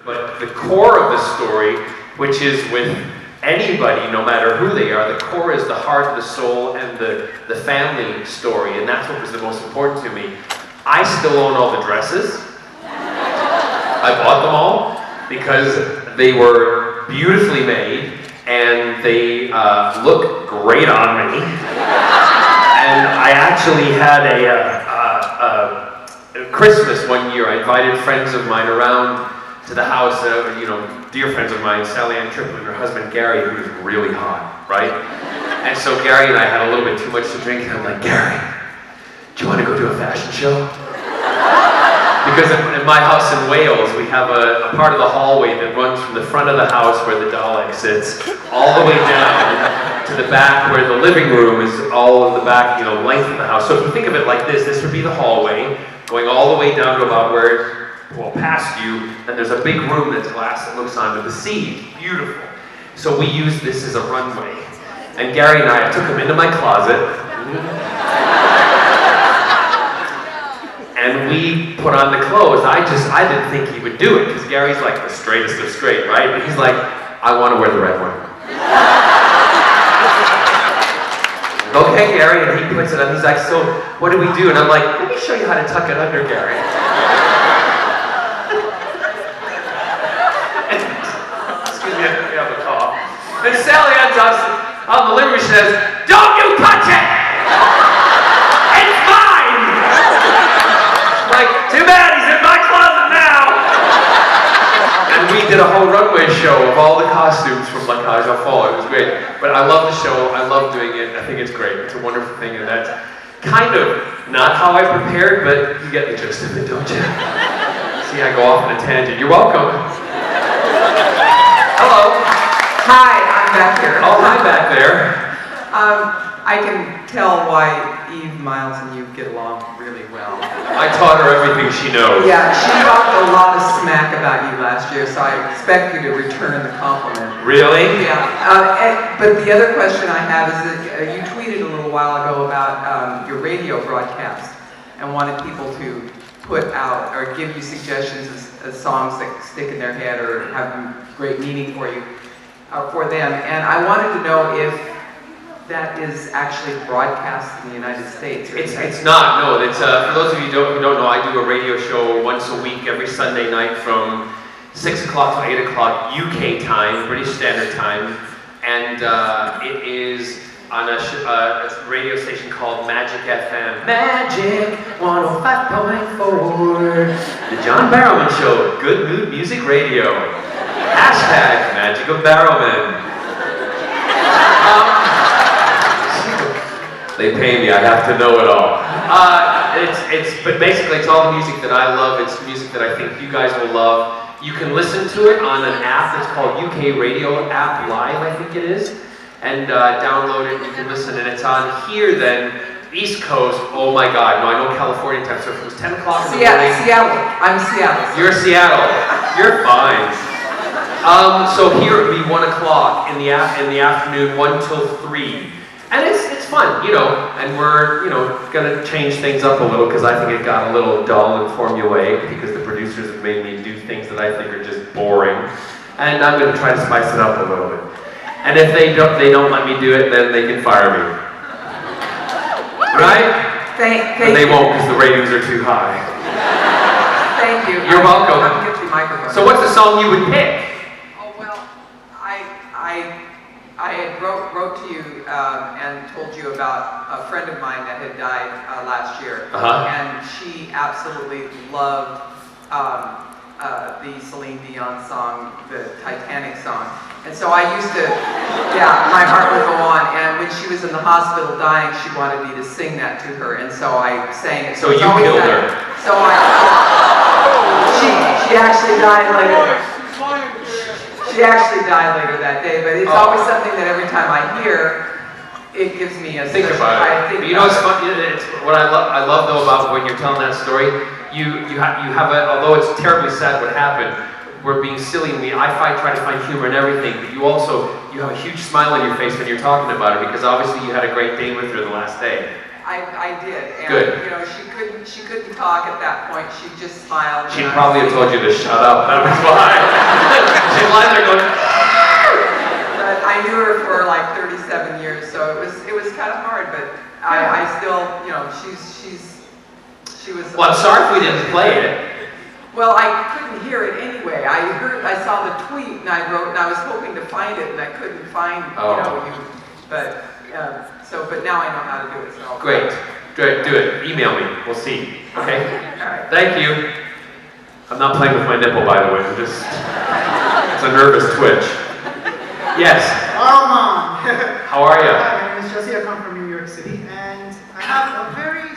But the core of the story, which is with anybody, no matter who they are, the core is the heart, the soul, and the family story, and that's what was the most important to me. I still own all the dresses. I bought them all because they were beautifully made, and they look great on me. And I actually had a Christmas one year. I invited friends of mine around to the house, dear friends of mine, Sally Ann Triplett and her husband Gary, who was really hot, right? And so Gary and I had a little bit too much to drink, and I'm like, Gary, do you want to go to a fashion show? Because in my house in Wales, we have a part of the hallway that runs from the front of the house where the Dalek sits, all the way down to the back where the living room is all in the back, length of the house. So if you think of it like this would be the hallway, going all the way down to about where past you, and there's a big room that's glass that looks onto the sea. It's beautiful. So we use this as a runway. And Gary and I took him into my closet, and we put on the clothes. I didn't think he would do it, because Gary's like the straightest of straight, right? But he's like, I want to wear the red one. Okay, Gary, and he puts it on. He's like, so what do we do? And I'm like, let me show you how to tuck it under, Gary. And Sally Ann on the living room says, don't you touch it! It's mine! Like, too bad, he's in my closet now! And we did a whole runway show of all the costumes from La Cage aux Folles. It was great. But I love the show, I love doing it, I think it's great. It's a wonderful thing, and that's kind of not how I prepared, but you get the gist of it, don't you? See, I go off on a tangent. You're welcome. Hello. Hi, I'm back here. Oh, hi back there. I can tell why Eve, Miles, and you get along really well. I taught her everything she knows. Yeah, she talked a lot of smack about you last year, so I expect you to return the compliment. Really? Yeah. But the other question I have is that you tweeted a little while ago about your radio broadcast and wanted people to put out or give you suggestions as songs that stick in their head or have great meaning for you. For them, and I wanted to know if that is actually broadcast in the United States. It's not, no. It's for those of you who don't know, I do a radio show once a week, every Sunday night from 6 o'clock to 8 o'clock UK time, British Standard Time, and it is on a radio station called Magic FM. Magic 105.4. The John Barrowman Show, Good Mood Music Radio. Hashtag Magic of Barrowman. They pay me, I have to know it all. But basically it's all the music that I love. It's music that I think you guys will love. You can listen to it on an app that's called UK Radio App Live, I think it is. And download it, you can listen, and it's on here then. East Coast, oh my God, no, I know California time, so if it was 10 o'clock in the morning. Seattle, I'm Seattle. You're Seattle, you're fine. So here it would be 1 o'clock in the afternoon, 1 till 3. And it's fun, and we're, gonna change things up a little because I think it got a little dull and formulaic because the producers have made me do things that I think are just boring. And I'm gonna try to spice it up a little bit. And if they don't let me do it, then they can fire me. Right? Thank you. They won't because the ratings are too high. Thank you. You're welcome. I'll get the microphone. So what's the song you would pick? I wrote to you and told you about a friend of mine that had died last year, and she absolutely loved the Celine Dion song, the Titanic song. And so I used to, my heart would go on, and when she was in the hospital dying, she wanted me to sing that to her, and so I sang it. So you killed her. So she actually died later. She actually died later that day, but it's always something that every time I hear, it gives me a think about it. But it's fun. It's what I love though about when you're telling that story. You have although it's terribly sad what happened. We're being silly. I try to find humor in everything, but you have a huge smile on your face when you're talking about it because obviously you had a great day with her the last day. I did. And, good. She couldn't talk at that point. She just smiled. She'd probably have told you to shut up. That was why. I knew her for like 37 years, so it was kind of hard, but I still, you know, she was. Well, I'm sorry if we didn't play it. Well, I couldn't hear it anyway. I saw the tweet and I wrote, and I was hoping to find it, and I couldn't find, you know, you. But but now I know how to do it. So. Great. Good. Do it. Email me. We'll see. Okay. All right. Thank you. I'm not playing with my nipple, by the way. I'm just. It's a nervous twitch. Yes. Barrowman. How are you? Hi, my name is Jesse. I come from New York City, and I have a very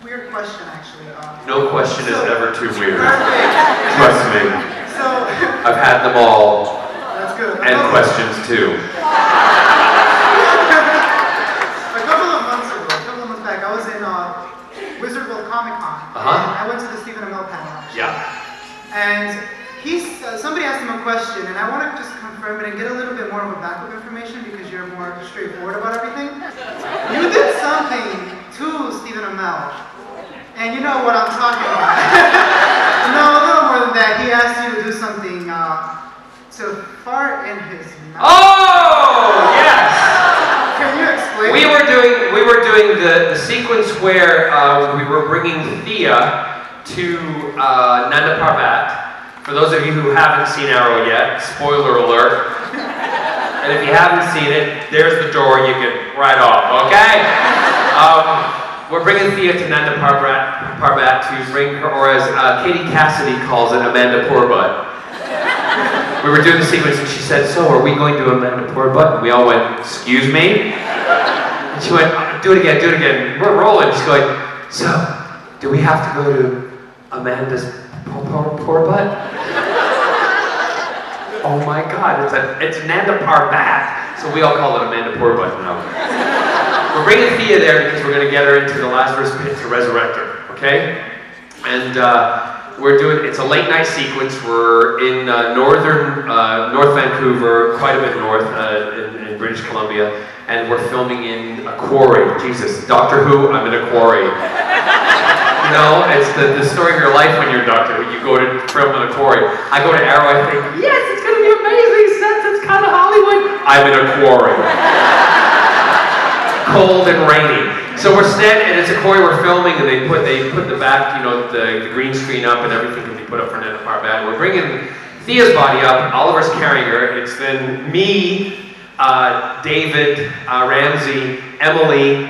weird question, actually. No question is ever too weird. Perfect. Trust me. So I've had them all, that's good. and questions too. A couple of months back, I was in Wizardville Comic Con, and I went to the Stephen Amell panel. Actually. Yeah. And somebody asked him a question, and I want to just confirm it and get a little bit more of a backup information because you're more straightforward about everything. You did something to Stephen Amell, and you know what I'm talking about. No, a little more than that. He asked you to do something to fart in his mouth. Oh, yes. Can you explain? We were doing the sequence where we were bringing Thea to Nanda Parbat. For those of you who haven't seen Arrow yet, spoiler alert. And if you haven't seen it, there's the door. You can ride off. Okay. We're bringing Thea to Nanda Parbat to bring her, or as Katie Cassidy calls it, Amanda Poorbutt. We were doing the sequence and she said, "So, are we going to Amanda Poorbutt?" And we all went, "Excuse me?" And she went, do it again. We're rolling. She's going, "So, do we have to go to Amanda's Poorbutt?" Oh my God, it's Nanda Parbat. So we all call it Amanda Poorbutt now. We're bringing Thea there because we're going to get her into the Lazarus pit to resurrect her, okay? And it's a late night sequence. We're in North Vancouver, quite a bit north, in British Columbia, and we're filming in a quarry. Jesus, Doctor Who, I'm in a quarry. You know, it's the story of your life when you're Doctor Who. You go to film in a quarry. I go to Arrow, I think, yes, it's going to be amazing sets, it's kind of Hollywood. I'm in a quarry. Cold and rainy. So we're standing, and it's a quarry we're filming, and they put the back, you know, the green screen up, and everything can be put up for Nanda Parbat. We're bringing Thea's body up. Oliver's carrying her. It's then me, David, Ramsey, Emily,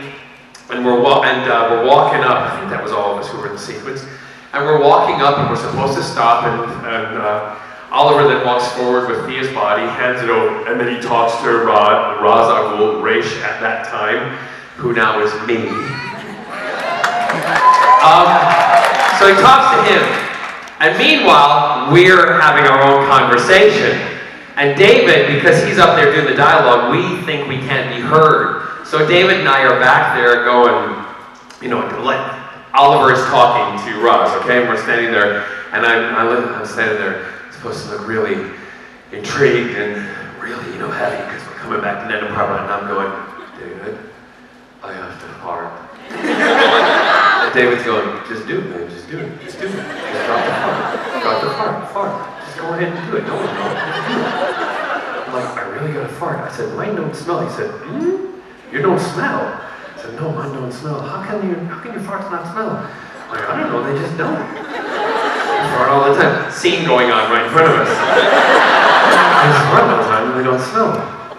and we're walking up. I think that was all of us who were in the sequence. And we're walking up, and we're supposed to stop, and Oliver then walks forward with Thea's body, hands it over, and then he talks to Raz Al Ghul, Raish at that time, who now is me. So he talks to him, and meanwhile, we're having our own conversation. And David, because he's up there doing the dialogue, we think we can't be heard. So David and I are back there going, you know, like Oliver is talking to Raz, okay? And we're standing there, and I'm standing there, supposed to look really intrigued and really, you know, heavy because we're coming back to Nanda Parbat, and I'm going, David, I have to fart. And David's going, just do it, man, just do it. Just drop the fart. Just go ahead and do it. No one knows. Just do it. I'm like, I really gotta fart. I said, mine don't smell. He said, you don't smell. I said, no, mine don't smell. How can your farts not smell? I'm like, I don't know, they just don't. Fart all the time. Scene going on right in front of us. I just fart all the time and they don't smell.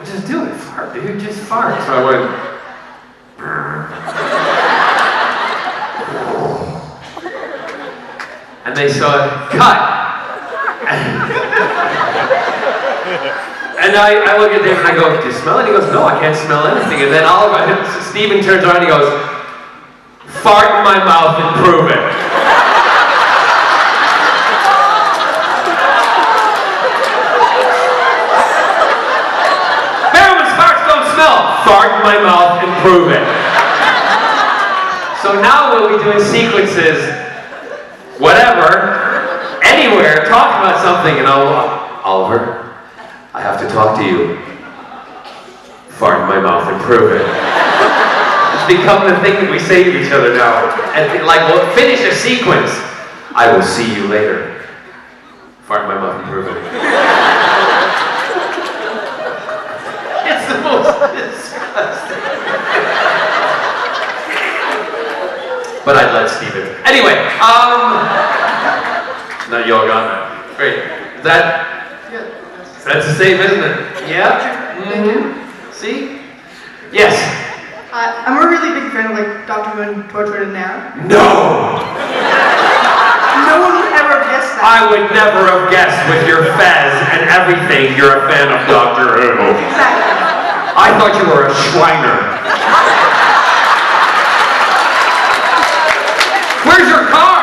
Just do it. Fart, dude. Just fart. So I went. And they said, cut. And I look at David and I go, do you smell it? He goes, no, I can't smell anything. And then Stephen turns around and he goes, fart in my mouth and prove it. Fart in my mouth and prove it. So now we'll be doing sequences, whatever, anywhere, talk about something, and Oliver, I have to talk to you. Fart in my mouth and prove it. It's become the thing that we say to each other now. And like, we'll finish a sequence. I will see you later. Fart in my mouth and prove it. Yeah, That's the same, isn't it? Yeah? Mm-hmm. See? Yes. I'm a really big fan of like Dr. Who and Torture and Now. No! No one would ever have guessed that. I would never have guessed with your fez and everything you're a fan of Doctor Who. Exactly. I thought you were a Shriner. Where's your car?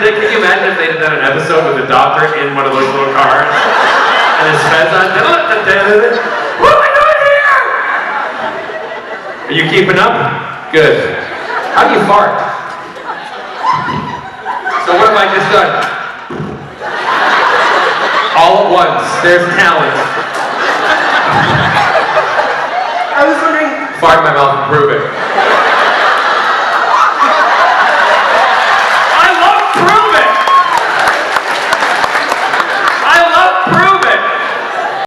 Can you imagine if they had done an episode with the doctor in one of those little cars? And his fez on. What am I doing here? Are you keeping up? Good. How do you fart? So what have I just done? All at once. There's talent. I was wondering. Fart in my mouth